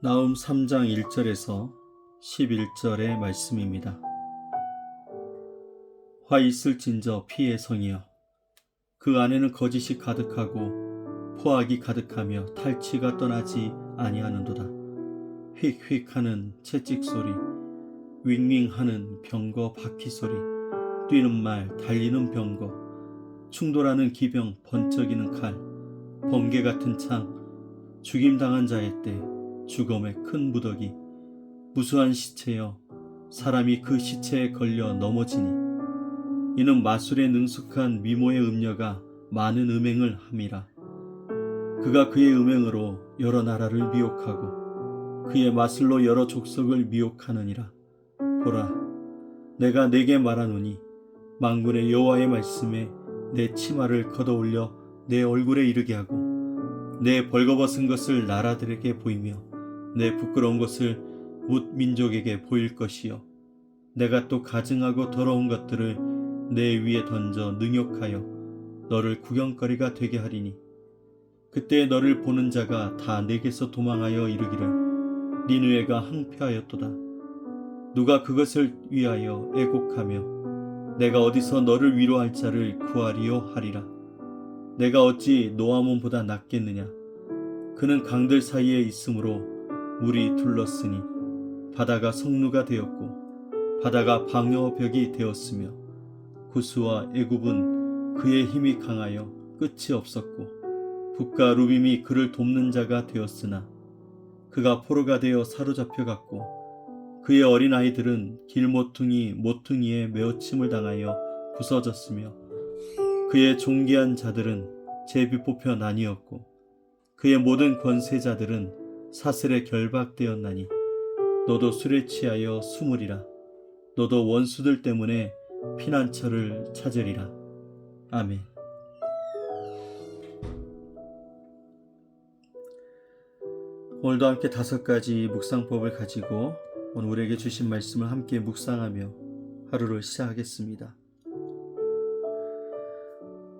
나훔 3장 1절에서 11절의 말씀입니다. 화 있을진저 피의 성이여, 그 안에는 거짓이 가득하고 포악이 가득하며 탈취가 떠나지 아니하는도다. 휙휙 하는 채찍 소리, 윙윙 하는 병거 바퀴 소리, 뛰는 말, 달리는 병거, 충돌하는 기병, 번쩍이는 칼, 번개 같은 창, 죽임당한 자의 때, 죽음의 큰 무더기, 무수한 시체여, 사람이 그 시체에 걸려 넘어지니, 이는 마술에 능숙한 미모의 음녀가 많은 음행을 함이라. 그가 그의 음행으로 여러 나라를 미혹하고 그의 마술로 여러 족속을 미혹하느니라. 보라, 내가 내게 말하노니 만군의 여호와의 말씀에 내 치마를 걷어올려 내 얼굴에 이르게 하고 내 벌거벗은 것을 나라들에게 보이며 내 부끄러운 것을 뭇 민족에게 보일 것이요, 내가 또 가증하고 더러운 것들을 내 위에 던져 능욕하여 너를 구경거리가 되게 하리니, 그때 너를 보는 자가 다 내게서 도망하여 이르기를 니느웨가 항폐하였도다. 누가 그것을 위하여 애곡하며 내가 어디서 너를 위로할 자를 구하리요 하리라. 내가 어찌 노아몬보다 낫겠느냐. 그는 강들 사이에 있으므로 물이 둘렀으니 바다가 성루가 되었고 바다가 방어벽이 되었으며 구스와 애굽은 그의 힘이 강하여 끝이 없었고 북과 루빔이 그를 돕는 자가 되었으나 그가 포로가 되어 사로잡혀갔고 그의 어린아이들은 길모퉁이 모퉁이에 메어침을 당하여 부서졌으며 그의 존귀한 자들은 제비 뽑혀 나뉘었고 그의 모든 권세자들은 사슬에 결박되었나니 너도 술에 취하여 숨으리라. 너도 원수들 때문에 피난처를 찾으리라. 아멘. 오늘도 함께 5가지 묵상법을 가지고 오늘 우리에게 주신 말씀을 함께 묵상하며 하루를 시작하겠습니다.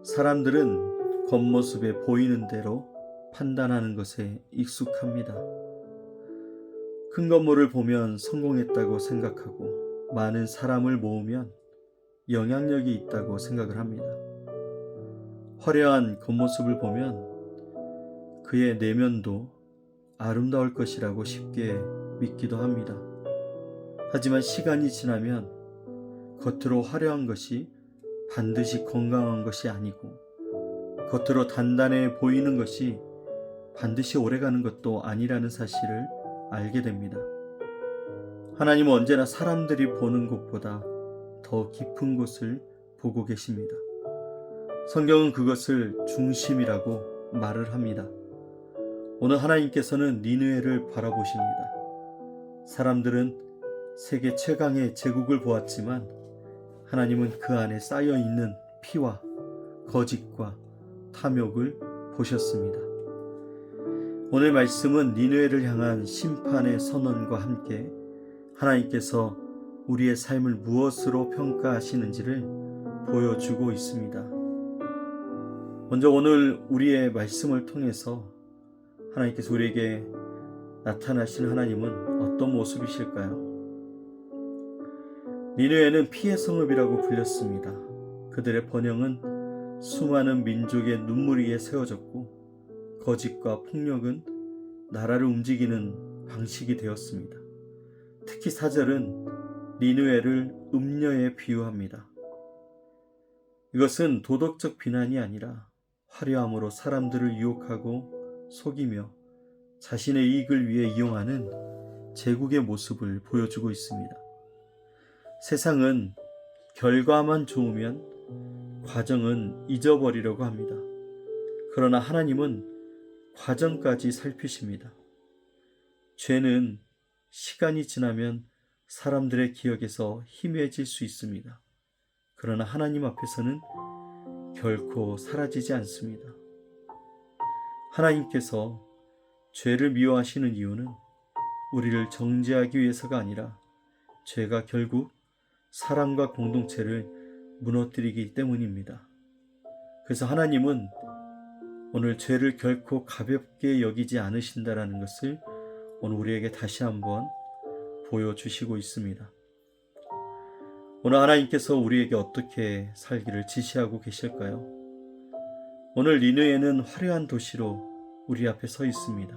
사람들은 겉모습에 보이는 대로 판단하는 것에 익숙합니다. 큰 건물을 보면 성공했다고 생각하고 많은 사람을 모으면 영향력이 있다고 생각을 합니다. 화려한 겉모습을 보면 그의 내면도 아름다울 것이라고 쉽게 믿기도 합니다. 하지만 시간이 지나면 겉으로 화려한 것이 반드시 건강한 것이 아니고 겉으로 단단해 보이는 것이 반드시 오래가는 것도 아니라는 사실을 알게 됩니다. 하나님은 언제나 사람들이 보는 곳보다 더 깊은 곳을 보고 계십니다. 성경은 그것을 중심이라고 말을 합니다. 오늘 하나님께서는 니느웨를 바라보십니다. 사람들은 세계 최강의 제국을 보았지만 하나님은 그 안에 쌓여있는 피와 거짓과 탐욕을 보셨습니다. 오늘 말씀은 니느웨를 향한 심판의 선언과 함께 하나님께서 우리의 삶을 무엇으로 평가하시는지를 보여주고 있습니다. 먼저 오늘 우리의 말씀을 통해서 하나님께서 우리에게 나타나신 하나님은 어떤 모습이실까요? 니느웨는 피의 성읍이라고 불렸습니다. 그들의 번영은 수많은 민족의 눈물 위에 세워졌고 거짓과 폭력은 나라를 움직이는 방식이 되었습니다. 특히 4절은 니느웨를 음녀에 비유합니다. 이것은 도덕적 비난이 아니라 화려함으로 사람들을 유혹하고 속이며 자신의 이익을 위해 이용하는 제국의 모습을 보여주고 있습니다. 세상은 결과만 좋으면 과정은 잊어버리려고 합니다. 그러나 하나님은 과정까지 살피십니다. 죄는 시간이 지나면 사람들의 기억에서 희미해질 수 있습니다. 그러나 하나님 앞에서는 결코 사라지지 않습니다. 하나님께서 죄를 미워하시는 이유는 우리를 정죄하기 위해서가 아니라 죄가 결국 사람과 공동체를 무너뜨리기 때문입니다. 그래서 하나님은 오늘 죄를 결코 가볍게 여기지 않으신다라는 것을 오늘 우리에게 다시 한번 보여주시고 있습니다. 오늘 하나님께서 우리에게 어떻게 살기를 지시하고 계실까요? 오늘 니느웨는 화려한 도시로 우리 앞에 서 있습니다.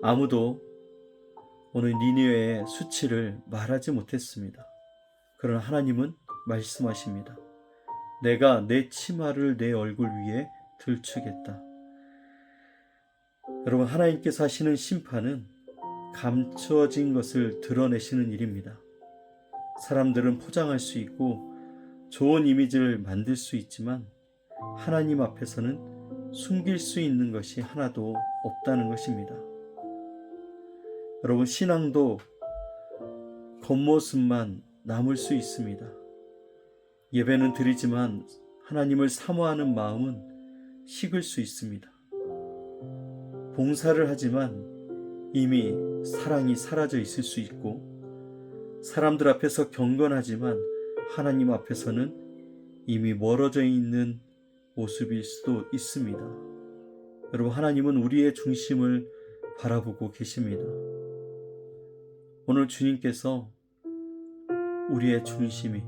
아무도 오늘 니느웨의 수치를 말하지 못했습니다. 그러나 하나님은 말씀하십니다. 내가 내 치마를 내 얼굴 위에 들추겠다. 여러분, 하나님께서 하시는 심판은 감추어진 것을 드러내시는 일입니다. 사람들은 포장할 수 있고 좋은 이미지를 만들 수 있지만 하나님 앞에서는 숨길 수 있는 것이 하나도 없다는 것입니다. 여러분, 신앙도 겉모습만 남을 수 있습니다. 예배는 드리지만 하나님을 사모하는 마음은 식을 수 있습니다. 봉사를 하지만 이미 사랑이 사라져 있을 수 있고, 사람들 앞에서 경건하지만 하나님 앞에서는 이미 멀어져 있는 모습일 수도 있습니다. 여러분, 하나님은 우리의 중심을 바라보고 계십니다. 오늘 주님께서 우리의 중심이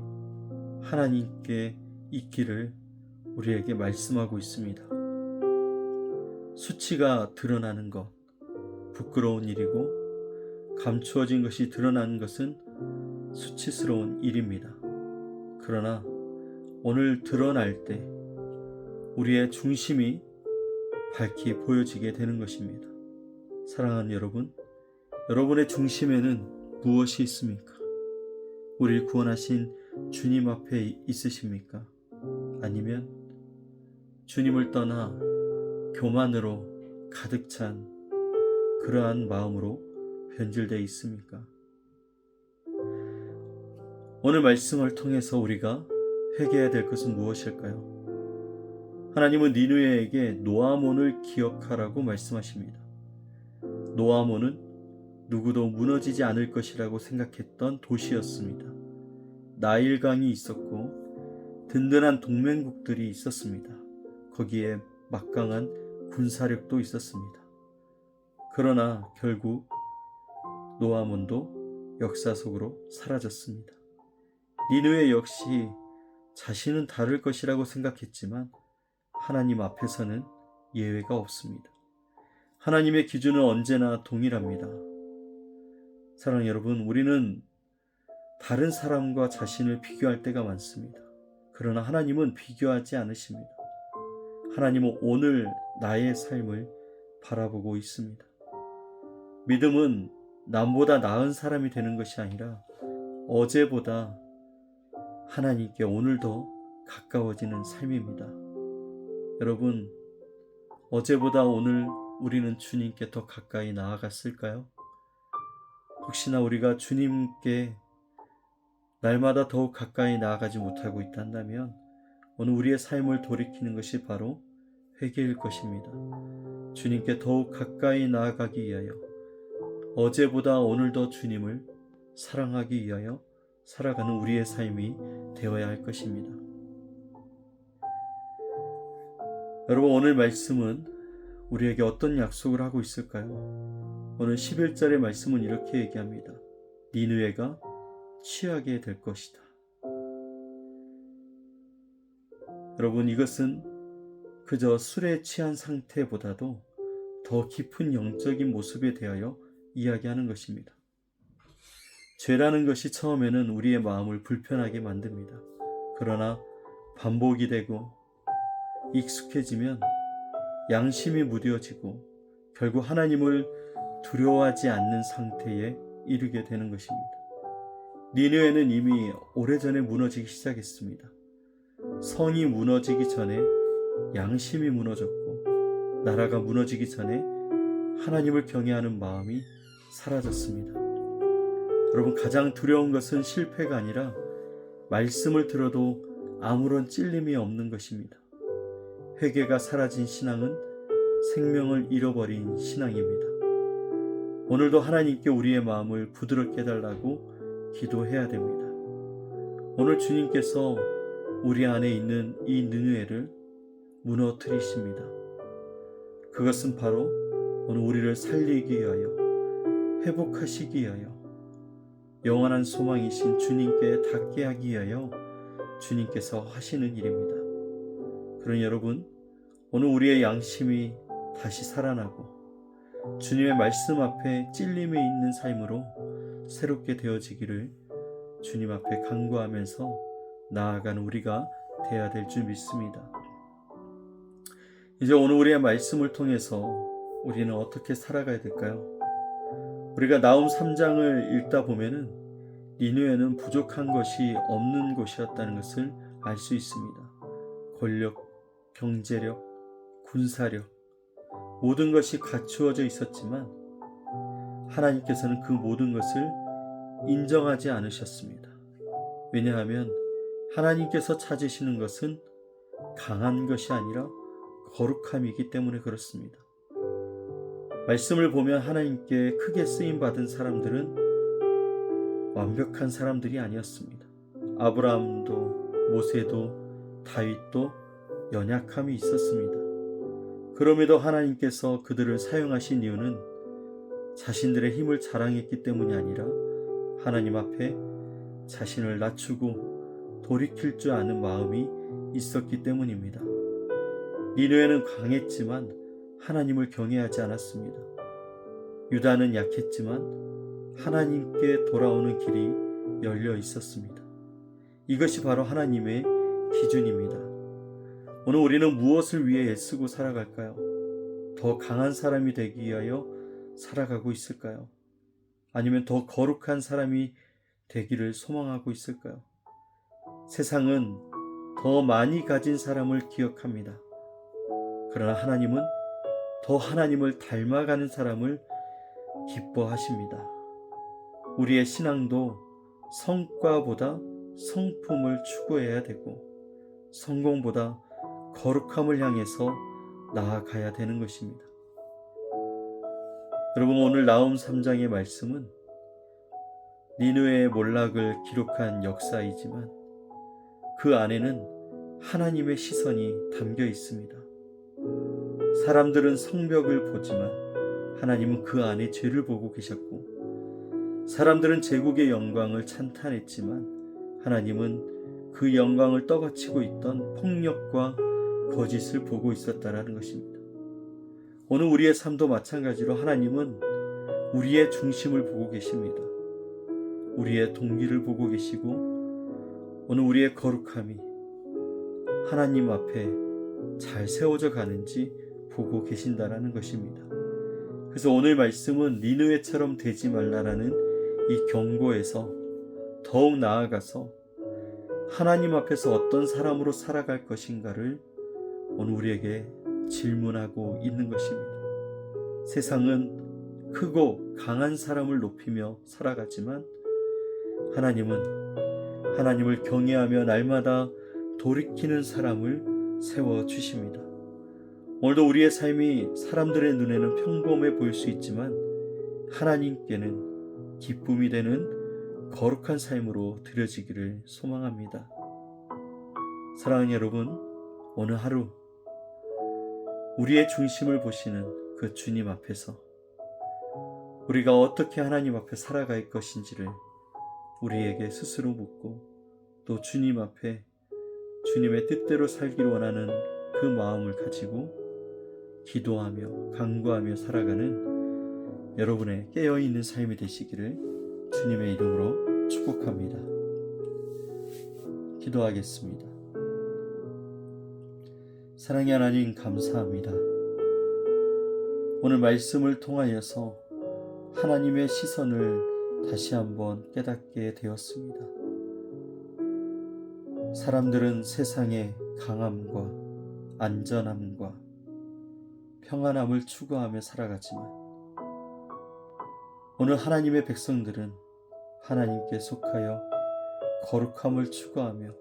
하나님께 있기를 우리에게 말씀하고 있습니다. 수치가 드러나는 것, 부끄러운 일이고 감추어진 것이 드러나는 것은 수치스러운 일입니다. 그러나 오늘 드러날 때 우리의 중심이 밝히 보여지게 되는 것입니다. 사랑하는 여러분, 여러분의 중심에는 무엇이 있습니까? 우리를 구원하신 주님 앞에 있으십니까? 아니면 주님을 떠나 교만으로 가득 찬 그러한 마음으로 변질되어 있습니까? 오늘 말씀을 통해서 우리가 회개해야 될 것은 무엇일까요? 하나님은 니느웨에게 노아몬을 기억하라고 말씀하십니다. 노아몬은 누구도 무너지지 않을 것이라고 생각했던 도시였습니다. 나일강이 있었고 든든한 동맹국들이 있었습니다. 거기에 막강한 군사력도 있었습니다. 그러나 결국 노아몬도 역사 속으로 사라졌습니다. 니느웨 역시 자신은 다를 것이라고 생각했지만 하나님 앞에서는 예외가 없습니다. 하나님의 기준은 언제나 동일합니다. 사랑하는 여러분, 우리는 다른 사람과 자신을 비교할 때가 많습니다. 그러나 하나님은 비교하지 않으십니다. 하나님은 오늘 나의 삶을 바라보고 있습니다. 믿음은 남보다 나은 사람이 되는 것이 아니라 어제보다 하나님께 오늘 더 가까워지는 삶입니다. 여러분, 어제보다 오늘 우리는 주님께 더 가까이 나아갔을까요? 혹시나 우리가 주님께 날마다 더욱 가까이 나아가지 못하고 있다면 오늘 우리의 삶을 돌이키는 것이 바로 회개일 것입니다. 주님께 더욱 가까이 나아가기 위하여 어제보다 오늘 더 주님을 사랑하기 위하여 살아가는 우리의 삶이 되어야 할 것입니다. 여러분, 오늘 말씀은 우리에게 어떤 약속을 하고 있을까요? 오늘 11절의 말씀은 이렇게 얘기합니다. 니느웨가 취하게 될 것이다. 여러분, 이것은 그저 술에 취한 상태보다도 더 깊은 영적인 모습에 대하여 이야기하는 것입니다. 죄라는 것이 처음에는 우리의 마음을 불편하게 만듭니다. 그러나 반복이 되고 익숙해지면 양심이 무뎌지고 결국 하나님을 두려워하지 않는 상태에 이르게 되는 것입니다. 니느웨는 이미 오래전에 무너지기 시작했습니다. 성이 무너지기 전에 양심이 무너졌고 나라가 무너지기 전에 하나님을 경외하는 마음이 사라졌습니다. 여러분, 가장 두려운 것은 실패가 아니라 말씀을 들어도 아무런 찔림이 없는 것입니다. 회개가 사라진 신앙은 생명을 잃어버린 신앙입니다. 오늘도 하나님께 우리의 마음을 부드럽게 해달라고 기도해야 됩니다. 오늘 주님께서 우리 안에 있는 이 니느웨를 무너뜨리십니다. 그것은 바로 오늘 우리를 살리기 위하여 회복하시기 위하여, 영원한 소망이신 주님께 닿게 하기 위하여 주님께서 하시는 일입니다. 그러니 여러분, 오늘 우리의 양심이 다시 살아나고 주님의 말씀 앞에 찔림이 있는 삶으로 새롭게 되어지기를 주님 앞에 간구하면서 나아가는 우리가 되어야 될 줄 믿습니다. 이제 오늘 우리의 말씀을 통해서 우리는 어떻게 살아가야 될까요? 우리가 나훔 3장을 읽다 보면은 니느웨는 부족한 것이 없는 곳이었다는 것을 알 수 있습니다. 권력, 경제력, 군사력, 모든 것이 갖추어져 있었지만 하나님께서는 그 모든 것을 인정하지 않으셨습니다. 왜냐하면 하나님께서 찾으시는 것은 강한 것이 아니라 거룩함이기 때문에 그렇습니다. 말씀을 보면 하나님께 크게 쓰임받은 사람들은 완벽한 사람들이 아니었습니다. 아브라함도 모세도 다윗도 연약함이 있었습니다. 그럼에도 하나님께서 그들을 사용하신 이유는 자신들의 힘을 자랑했기 때문이 아니라 하나님 앞에 자신을 낮추고 돌이킬 줄 아는 마음이 있었기 때문입니다. 니느웨는 강했지만 하나님을 경외하지 않았습니다. 유다는 약했지만 하나님께 돌아오는 길이 열려 있었습니다. 이것이 바로 하나님의 기준입니다. 오늘 우리는 무엇을 위해 애쓰고 살아갈까요? 더 강한 사람이 되기 위하여 살아가고 있을까요? 아니면 더 거룩한 사람이 되기를 소망하고 있을까요? 세상은 더 많이 가진 사람을 기억합니다. 그러나 하나님은 더 하나님을 닮아가는 사람을 기뻐하십니다. 우리의 신앙도 성과보다 성품을 추구해야 되고 성공보다 거룩함을 향해서 나아가야 되는 것입니다. 여러분, 오늘 나훔 3장의 말씀은 니느웨의 몰락을 기록한 역사이지만 그 안에는 하나님의 시선이 담겨 있습니다. 사람들은 성벽을 보지만 하나님은 그 안에 죄를 보고 계셨고, 사람들은 제국의 영광을 찬탄했지만 하나님은 그 영광을 떠받치고 있던 폭력과 거짓을 보고 있었다는 것입니다. 오늘 우리의 삶도 마찬가지로 하나님은 우리의 중심을 보고 계십니다. 우리의 동기를 보고 계시고 오늘 우리의 거룩함이 하나님 앞에 잘 세워져 가는지 보고 계신다라는 것입니다. 그래서 오늘 말씀은 니느웨처럼 되지 말라라는 이 경고에서 더욱 나아가서 하나님 앞에서 어떤 사람으로 살아갈 것인가를 오늘 우리에게 질문하고 있는 것입니다. 세상은 크고 강한 사람을 높이며 살아가지만 하나님은 하나님을 경외하며 날마다 돌이키는 사람을 세워주십니다. 오늘도 우리의 삶이 사람들의 눈에는 평범해 보일 수 있지만 하나님께는 기쁨이 되는 거룩한 삶으로 드려지기를 소망합니다. 사랑하는 여러분, 오늘 하루 우리의 중심을 보시는 그 주님 앞에서 우리가 어떻게 하나님 앞에 살아갈 것인지를 우리에게 스스로 묻고 또 주님 앞에 주님의 뜻대로 살기를 원하는 그 마음을 가지고 기도하며 간구하며 살아가는 여러분의 깨어있는 삶이 되시기를 주님의 이름으로 축복합니다. 기도하겠습니다. 사랑의 하나님, 감사합니다. 오늘 말씀을 통하여서 하나님의 시선을 다시 한번 깨닫게 되었습니다. 사람들은 세상의 강함과 안전함과 평안함을 추구하며 살아가지만 오늘 하나님의 백성들은 하나님께 속하여 거룩함을 추구하며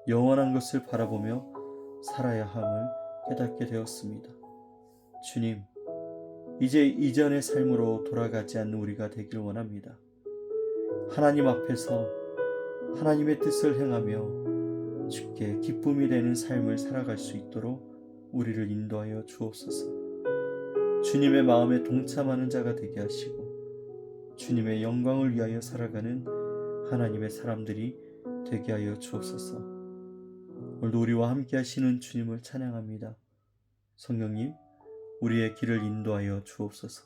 영원한 것을 바라보며 살아야 함을 깨닫게 되었습니다. 주님, 이제 이전의 삶으로 돌아가지 않는 우리가 되길 원합니다. 하나님 앞에서 하나님의 뜻을 행하며 주께 기쁨이 되는 삶을 살아갈 수 있도록 우리를 인도하여 주옵소서. 주님의 마음에 동참하는 자가 되게 하시고 주님의 영광을 위하여 살아가는 하나님의 사람들이 되게 하여 주옵소서. 오늘도 우리와 함께 하시는 주님을 찬양합니다. 성령님, 우리의 길을 인도하여 주옵소서.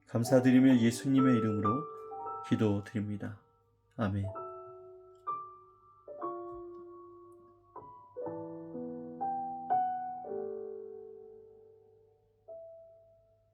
감사드리며 예수님의 이름으로 기도드립니다. 아멘.